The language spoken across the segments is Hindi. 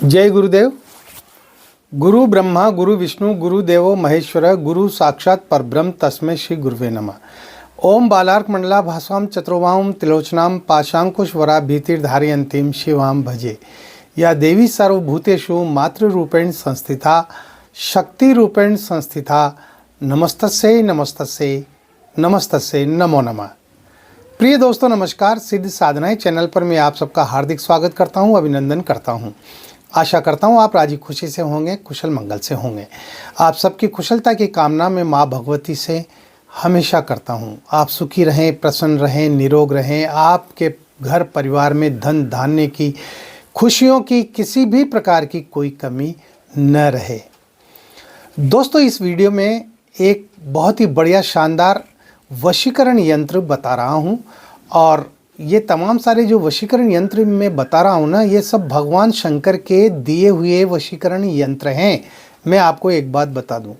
जय गुरुदेव। गुरु ब्रह्मा गुरु विष्णु गुरुदेवो महेश्वर गुरु साक्षात परब्रह्म तस्मै श्री गुरुवे नमः। ओम बालार्क मंडला भास्वाम चतुर्वाम त्रिलोचनाम पाशांकुश वरा भीतिर्धारयन्तीम शिवाम भजे। या देवी सर्वभूतेषु मातृरूपेण संस्थिता शक्ति रूपेण संस्थिता नमस्तस्यै नमस्तस्यै नमस्तस्यै नमो नमः। प्रिय दोस्तों नमस्कार। सिद्ध साधनाएं चैनल पर मैं आप सबका हार्दिक स्वागत करता हूं, अभिनंदन करता हूं। आशा करता हूं आप राजी खुशी से होंगे, कुशल मंगल से होंगे। आप सबकी कुशलता की कामना मैं माँ भगवती से हमेशा करता हूं। आप सुखी रहें, प्रसन्न रहें, निरोग रहें। आपके घर परिवार में धन धान्य की, खुशियों की, किसी भी प्रकार की कोई कमी न रहे। दोस्तों इस वीडियो में एक बहुत ही बढ़िया शानदार वशीकरण यंत्र बता रहा हूं, और ये तमाम सारे जो वशीकरण यंत्र मैं बता रहा हूँ ना, ये सब भगवान शंकर के दिए हुए वशीकरण यंत्र हैं। मैं आपको एक बात बता दूं,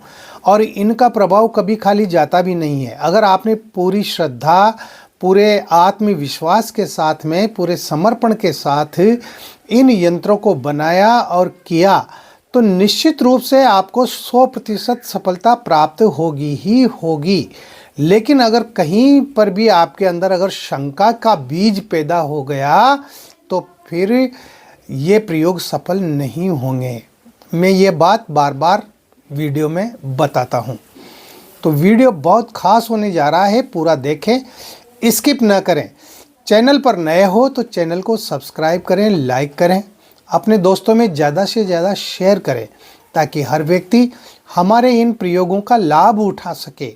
और इनका प्रभाव कभी खाली जाता भी नहीं है। अगर आपने पूरी श्रद्धा, पूरे आत्मविश्वास के साथ में, पूरे समर्पण के साथ इन यंत्रों को बनाया और किया, तो निश्चित रूप से आपको 100% सफलता प्राप्त होगी ही होगी। लेकिन अगर कहीं पर भी आपके अंदर अगर शंका का बीज पैदा हो गया तो फिर ये प्रयोग सफल नहीं होंगे। मैं ये बात बार बार वीडियो में बताता हूँ। तो वीडियो बहुत खास होने जा रहा है, पूरा देखें, स्किप न करें। चैनल पर नए हो तो चैनल को सब्सक्राइब करें, लाइक करें, अपने दोस्तों में ज़्यादा से ज़्यादा शेयर करें, ताकि हर व्यक्ति हमारे इन प्रयोगों का लाभ उठा सके।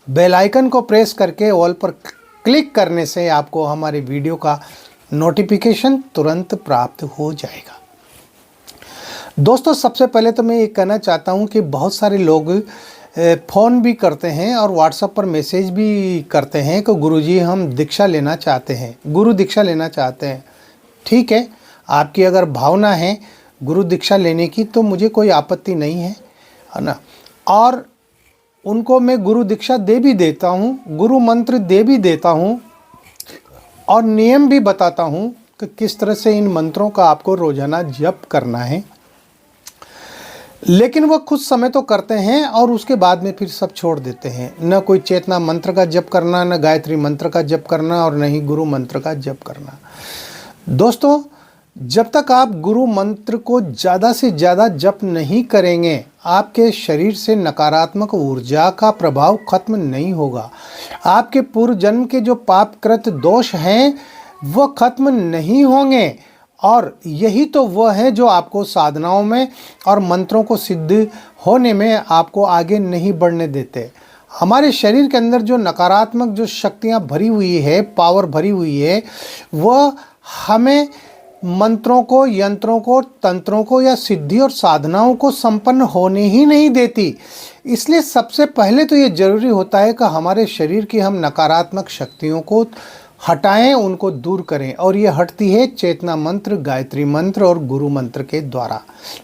बेल आइकन को प्रेस करके ऑल पर क्लिक करने से आपको हमारे वीडियो का नोटिफिकेशन तुरंत प्राप्त हो जाएगा। दोस्तों सबसे पहले तो मैं ये कहना चाहता हूँ कि बहुत सारे लोग फ़ोन भी करते हैं और व्हाट्सएप पर मैसेज भी करते हैं कि गुरुजी हम दीक्षा लेना चाहते हैं, गुरु दीक्षा लेना चाहते हैं। ठीक है, आपकी अगर भावना है गुरु दीक्षा लेने की तो मुझे कोई आपत्ति नहीं है ना। और उनको मैं गुरु दीक्षा दे भी देता हूँ, गुरु मंत्र दे भी देता हूँ, और नियम भी बताता हूँ कि किस तरह से इन मंत्रों का आपको रोज़ाना जप करना है। लेकिन वो कुछ समय तो करते हैं और उसके बाद में फिर सब छोड़ देते हैं। न कोई चेतना मंत्र का जप करना, न गायत्री मंत्र का जप करना, और न ही गुरु मंत्र का जप करना। दोस्तों जब तक आप गुरु मंत्र को ज़्यादा से ज़्यादा जप नहीं करेंगे, आपके शरीर से नकारात्मक ऊर्जा का प्रभाव खत्म नहीं होगा। आपके पूर्व जन्म के जो पापकृत दोष हैं वो खत्म नहीं होंगे, और यही तो वह है जो आपको साधनाओं में और मंत्रों को सिद्ध होने में आपको आगे नहीं बढ़ने देते। हमारे शरीर के अंदर जो नकारात्मक जो शक्तियाँ भरी हुई है, पावर भरी हुई है, वह हमें मंत्रों को, यंत्रों को, तंत्रों को या सिद्धि और साधनाओं को संपन्न होने ही नहीं देती। इसलिए सबसे पहले तो ये जरूरी होता है कि हमारे शरीर की हम नकारात्मक शक्तियों को हटाएं, उनको दूर करें, और ये हटती है चेतना मंत्र, गायत्री मंत्र और गुरु मंत्र के द्वारा।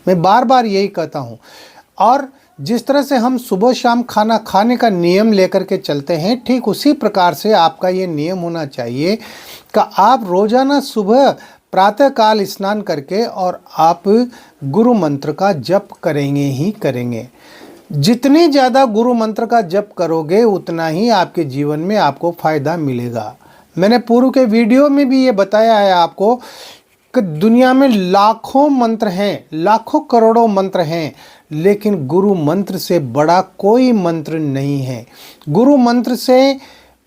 मैं बार बार यही कहता हूँ। और जिस तरह से हम सुबह शाम खाना खाने का नियम लेकर के चलते हैं, ठीक उसी प्रकार से आपका ये नियम होना चाहिए कि आप रोज़ाना सुबह प्रातःकाल स्नान करके और आप गुरु मंत्र का जप करेंगे ही करेंगे। जितनी ज़्यादा गुरु मंत्र का जप करोगे उतना ही आपके जीवन में आपको फ़ायदा मिलेगा। मैंने पूर्व के वीडियो में भी ये बताया है आपको कि दुनिया में लाखों मंत्र हैं, लाखों करोड़ों मंत्र हैं, लेकिन गुरु मंत्र से बड़ा कोई मंत्र नहीं है। गुरु मंत्र से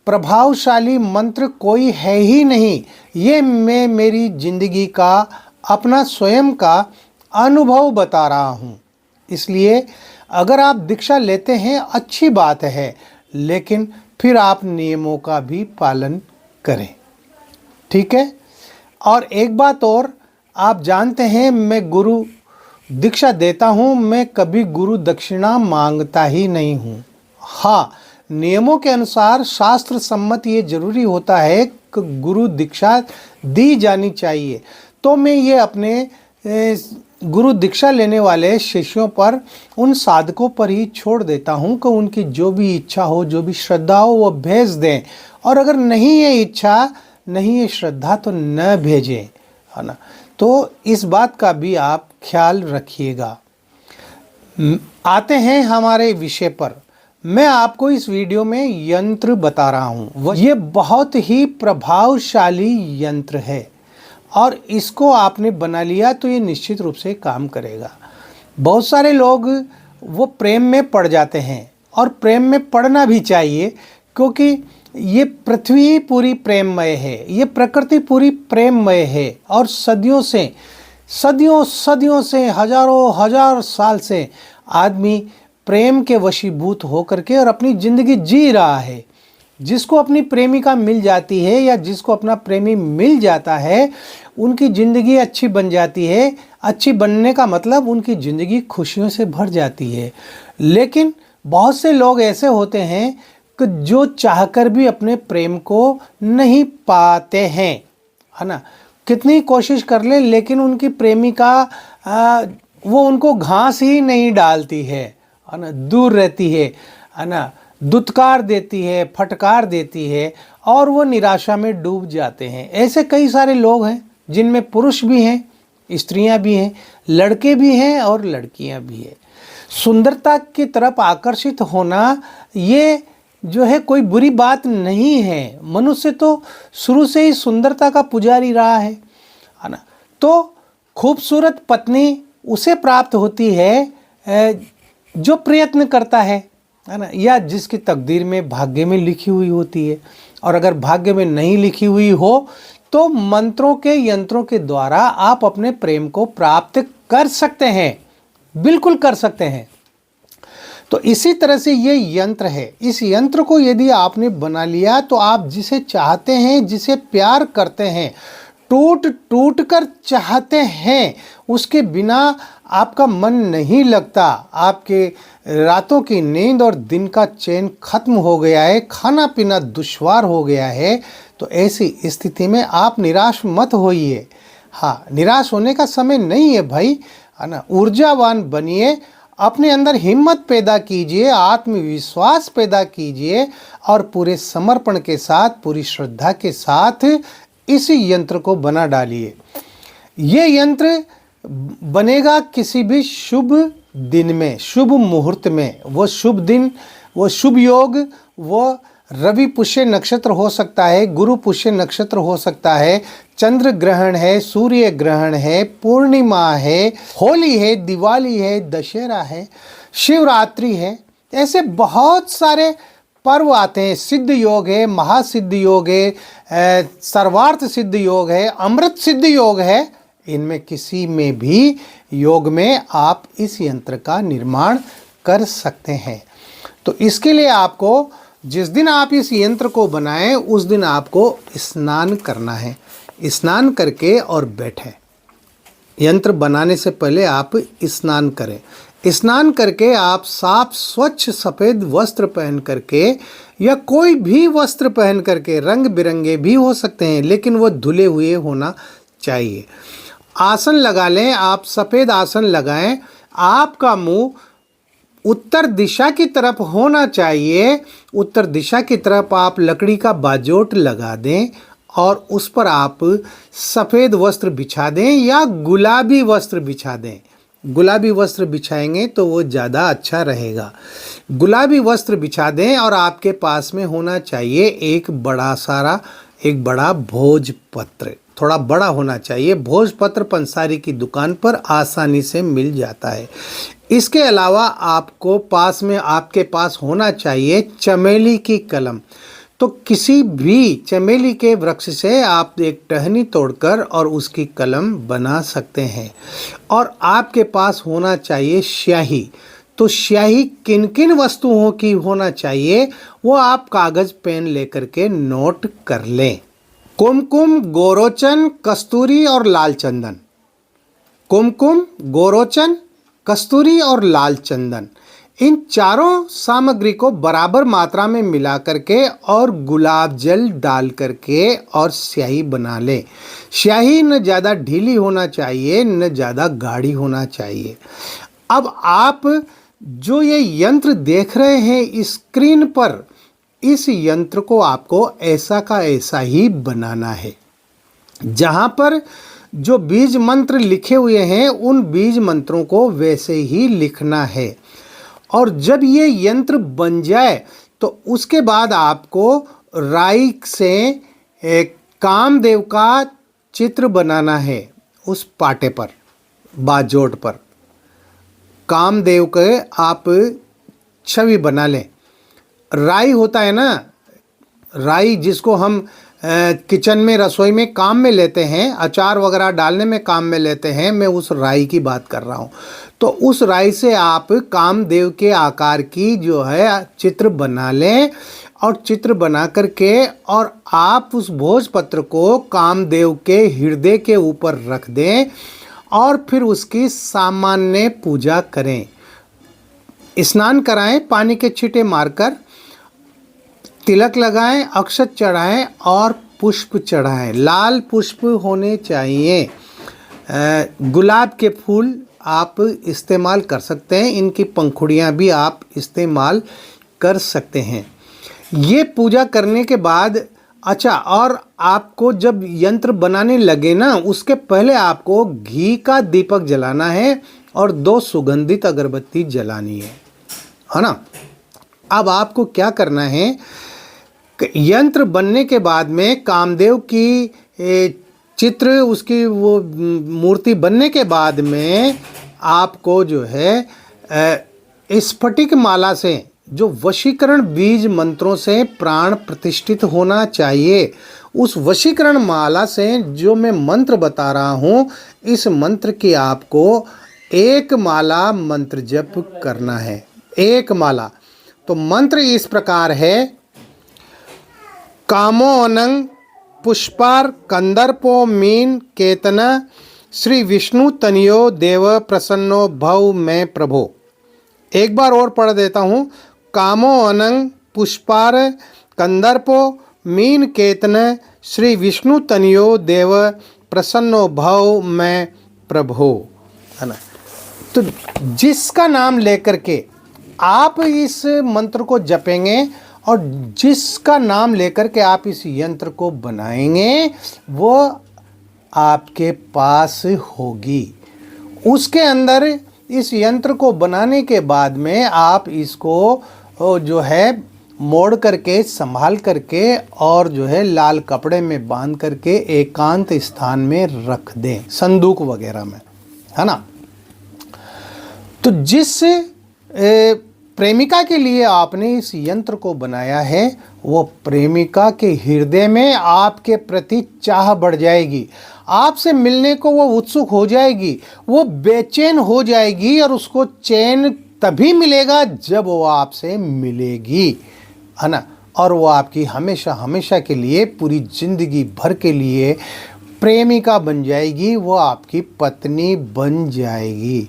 प्रभावशाली मंत्र कोई है ही नहीं। ये मैं मेरी ज़िंदगी का, अपना स्वयं का अनुभव बता रहा हूँ। इसलिए अगर आप दीक्षा लेते हैं अच्छी बात है, लेकिन फिर आप नियमों का भी पालन करें। ठीक है। और एक बात और, आप जानते हैं मैं गुरु दीक्षा देता हूँ, मैं कभी गुरु दक्षिणा मांगता ही नहीं हूँ। हाँ, नियमों के अनुसार शास्त्र सम्मत ये जरूरी होता है कि गुरु दीक्षा दी जानी चाहिए। तो मैं ये अपने गुरु दीक्षा लेने वाले शिष्यों पर, उन साधकों पर ही छोड़ देता हूँ कि उनकी जो भी इच्छा हो, जो भी श्रद्धा हो वो भेज दें, और अगर नहीं ये इच्छा, नहीं ये श्रद्धा तो न भेजें, है ना। तो इस बात का भी आप ख्याल रखिएगा। आते हैं हमारे विषय पर। मैं आपको इस वीडियो में यंत्र बता रहा हूँ। ये बहुत ही प्रभावशाली यंत्र है और इसको आपने बना लिया तो ये निश्चित रूप से काम करेगा। बहुत सारे लोग वो प्रेम में पड़ जाते हैं और प्रेम में पड़ना भी चाहिए, क्योंकि ये पृथ्वी पूरी प्रेममय है, ये प्रकृति पूरी प्रेममय है और सदियों से हजारों हजार साल से आदमी प्रेम के वशीभूत होकर के और अपनी ज़िंदगी जी रहा है। जिसको अपनी प्रेमिका मिल जाती है या जिसको अपना प्रेमी मिल जाता है, उनकी ज़िंदगी अच्छी बन जाती है। अच्छी बनने का मतलब उनकी ज़िंदगी खुशियों से भर जाती है। लेकिन बहुत से लोग ऐसे होते हैं कि जो चाहकर भी अपने प्रेम को नहीं पाते हैं, है ना। कितनी कोशिश कर ले लेकिन उनकी प्रेमिका वो उनको घास ही नहीं डालती है ना, दूर रहती है ना, दुत्कार देती है, फटकार देती है और वो निराशा में डूब जाते हैं। ऐसे कई सारे लोग हैं, जिनमें पुरुष भी हैं, स्त्रियां भी हैं, लड़के भी हैं और लड़कियां भी हैं। सुंदरता की तरफ आकर्षित होना ये जो है कोई बुरी बात नहीं है। मनुष्य तो शुरू से ही सुंदरता का पुजारी रहा है ना। तो खूबसूरत पत्नी उसे प्राप्त होती है जो प्रयत्न करता है ना, या जिसकी तकदीर में, भाग्य में लिखी हुई होती है। और अगर भाग्य में नहीं लिखी हुई हो तो मंत्रों के, यंत्रों के द्वारा आप अपने प्रेम को प्राप्त कर सकते हैं, बिल्कुल कर सकते हैं। तो इसी तरह से ये यंत्र है। इस यंत्र को यदि आपने बना लिया तो आप जिसे चाहते हैं, जिसे प्यार करते हैं, टूट टूट कर चाहते हैं, उसके बिना आपका मन नहीं लगता। आपके रातों की नींद और दिन का चैन खत्म हो गया है, खाना पीना दुश्वार हो गया है। तो ऐसी स्थिति में आप निराश मत होइए। हाँ, निराश होने का समय नहीं है भाई, है ना। ऊर्जावान बनिए, अपने अंदर हिम्मत पैदा कीजिए, आत्मविश्वास पैदा कीजिए और पूरे समर्पण के साथ, पूरी श्रद्धा के साथ इस यंत्र को बना डालिए। ये यंत्र बनेगा किसी भी शुभ दिन में, शुभ मुहूर्त में। वो शुभ दिन, वो शुभ योग, वो रवि पुष्य नक्षत्र हो सकता है, गुरु पुष्य नक्षत्र हो सकता है, चंद्र ग्रहण है, सूर्य ग्रहण है, पूर्णिमा है, होली है, दिवाली है, दशहरा है, शिवरात्रि है। ऐसे बहुत सारे पर्व आते हैं। सिद्ध योग है, महासिद्ध योग है, सर्वार्थ सिद्ध योग है, अमृत सिद्ध योग है। इनमें किसी में भी योग में आप इस यंत्र का निर्माण कर सकते हैं। तो इसके लिए आपको, जिस दिन आप इस यंत्र को बनाएं उस दिन आपको स्नान करना है। स्नान करके और बैठें। यंत्र बनाने से पहले आप स्नान करें। स्नान करके आप साफ स्वच्छ सफ़ेद वस्त्र पहन करके, या कोई भी वस्त्र पहन करके, रंग बिरंगे भी हो सकते हैं लेकिन वो धुले हुए होना चाहिए। आसन लगा लें, आप सफ़ेद आसन लगाएं। आपका मुंह उत्तर दिशा की तरफ होना चाहिए। उत्तर दिशा की तरफ आप लकड़ी का बाजोट लगा दें और उस पर आप सफ़ेद वस्त्र बिछा दें या गुलाबी वस्त्र बिछा दें। गुलाबी वस्त्र बिछाएंगे तो वो ज़्यादा अच्छा रहेगा। गुलाबी वस्त्र बिछा दें और आपके पास में होना चाहिए एक बड़ा भोजपत्र। थोड़ा बड़ा होना चाहिए। भोजपत्र पंसारी की दुकान पर आसानी से मिल जाता है। इसके अलावा आपके पास होना चाहिए चमेली की कलम। तो किसी भी चमेली के वृक्ष से आप एक टहनी तोड़कर और उसकी कलम बना सकते हैं। और आपके पास होना चाहिए स्याही। तो स्याही किन किन वस्तुओं की होना चाहिए वो आप कागज़ पेन लेकर के नोट कर लें। कुमकुम, गोरोचन, कस्तूरी और लाल चंदन। कुमकुम, गोरोचन, कस्तूरी और लाल चंदन, इन चारों सामग्री को बराबर मात्रा में मिला करके और गुलाब जल डाल करके और स्याही बना लें। स्याही न ज़्यादा ढीली होना चाहिए न ज़्यादा गाढ़ी होना चाहिए। अब आप जो ये यंत्र देख रहे हैं स्क्रीन पर, इस यंत्र को आपको ऐसा का ऐसा ही बनाना है। जहाँ पर जो बीज मंत्र लिखे हुए हैं उन बीज मंत्रों को वैसे ही लिखना है। और जब ये यंत्र बन जाए तो उसके बाद आपको राई से एक कामदेव का चित्र बनाना है। उस पाटे पर, बाजोट पर कामदेव के आप छवि बना लें। राई होता है ना, राई जिसको हम किचन में, रसोई में काम में लेते हैं, अचार वगैरह डालने में काम में लेते हैं, मैं उस राई की बात कर रहा हूँ। तो उस राई से आप कामदेव के आकार की जो है चित्र बना लें और चित्र बना करके और आप उस भोजपत्र को कामदेव के हृदय के ऊपर रख दें और फिर उसकी सामान्य पूजा करें। स्नान कराएं, पानी के छींटे मारकर, तिलक लगाएं, अक्षत चढ़ाएं और पुष्प चढ़ाएं। लाल पुष्प होने चाहिए। गुलाब के फूल आप इस्तेमाल कर सकते हैं, इनकी पंखुड़ियां भी आप इस्तेमाल कर सकते हैं। ये पूजा करने के बाद अच्छा, और आपको जब यंत्र बनाने लगे ना, उसके पहले आपको घी का दीपक जलाना है और 2 सुगंधित अगरबत्ती जलानी है ना। अब आपको क्या करना है, यंत्र बनने के बाद में कामदेव की चित्र, उसकी वो मूर्ति बनने के बाद में आपको जो है स्फटिक माला से, जो वशीकरण बीज मंत्रों से प्राण प्रतिष्ठित होना चाहिए, उस वशीकरण माला से जो मैं मंत्र बता रहा हूँ, इस मंत्र की आपको 1 माला मंत्र जप करना है। 1 माला। तो मंत्र इस प्रकार है, कामो अनंग पुष्पार कंदर्पो मीन केतन श्री विष्णु तनियो देव प्रसन्नो भव मैं प्रभो। एक बार और पढ़ देता हूँ। कामो अनंग पुष्पार कंदर्पो मीन केतन श्री विष्णु तनियो देव प्रसन्नो भव मैं प्रभो, है ना। तो जिसका नाम लेकर के आप इस मंत्र को जपेंगे और जिसका नाम लेकर के आप इस यंत्र को बनाएंगे, वो आपके पास होगी। उसके अंदर इस यंत्र को बनाने के बाद में आप इसको जो है मोड़ करके, संभाल करके और जो है लाल कपड़े में बांध करके एकांत स्थान में रख दें, संदूक वगैरह में, है ना। तो जिस प्रेमिका के लिए आपने इस यंत्र को बनाया है, वो प्रेमिका के हृदय में आपके प्रति चाह बढ़ जाएगी। आपसे मिलने को वो उत्सुक हो जाएगी, वो बेचैन हो जाएगी और उसको चैन तभी मिलेगा जब वो आपसे मिलेगी, है ना। और वो आपकी हमेशा हमेशा के लिए, पूरी जिंदगी भर के लिए प्रेमिका बन जाएगी, वो आपकी पत्नी बन जाएगी।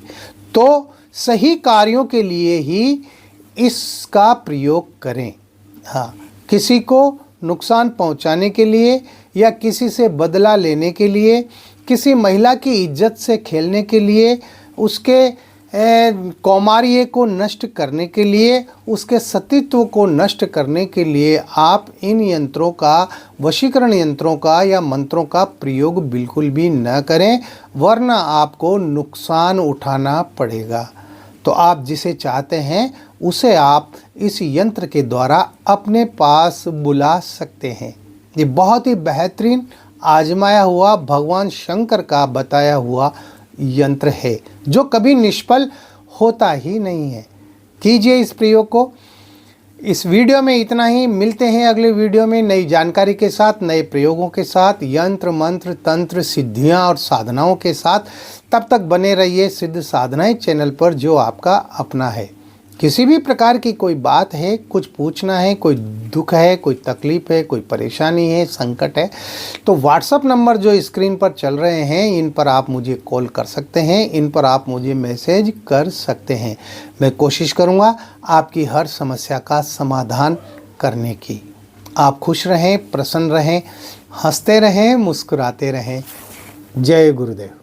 तो सही कार्यों के लिए ही इसका प्रयोग करें। हाँ, किसी को नुकसान पहुंचाने के लिए या किसी से बदला लेने के लिए, किसी महिला की इज्जत से खेलने के लिए, उसके कौमार्य को नष्ट करने के लिए, उसके सतीत्व को नष्ट करने के लिए आप इन यंत्रों का, वशीकरण यंत्रों का या मंत्रों का प्रयोग बिल्कुल भी न करें, वरना आपको नुकसान उठाना पड़ेगा। तो आप जिसे चाहते हैं उसे आप इस यंत्र के द्वारा अपने पास बुला सकते हैं। ये बहुत ही बेहतरीन आजमाया हुआ, भगवान शंकर का बताया हुआ यंत्र है, जो कभी निष्फल होता ही नहीं है। कीजिए इस प्रयोग को। इस वीडियो में इतना ही। मिलते हैं अगले वीडियो में नई जानकारी के साथ, नए प्रयोगों के साथ, यंत्र मंत्र तंत्र सिद्धियां और साधनाओं के साथ। तब तक बने रहिए सिद्ध साधनाएं चैनल पर, जो आपका अपना है। किसी भी प्रकार की कोई बात है, कुछ पूछना है, कोई दुख है, कोई तकलीफ है, कोई परेशानी है, संकट है, तो व्हाट्सअप नंबर जो स्क्रीन पर चल रहे हैं, इन पर आप मुझे कॉल कर सकते हैं, इन पर आप मुझे मैसेज कर सकते हैं। मैं कोशिश करूँगा आपकी हर समस्या का समाधान करने की। आप खुश रहें, प्रसन्न रहें, हंसते रहें, मुस्कुराते रहें। जय गुरुदेव।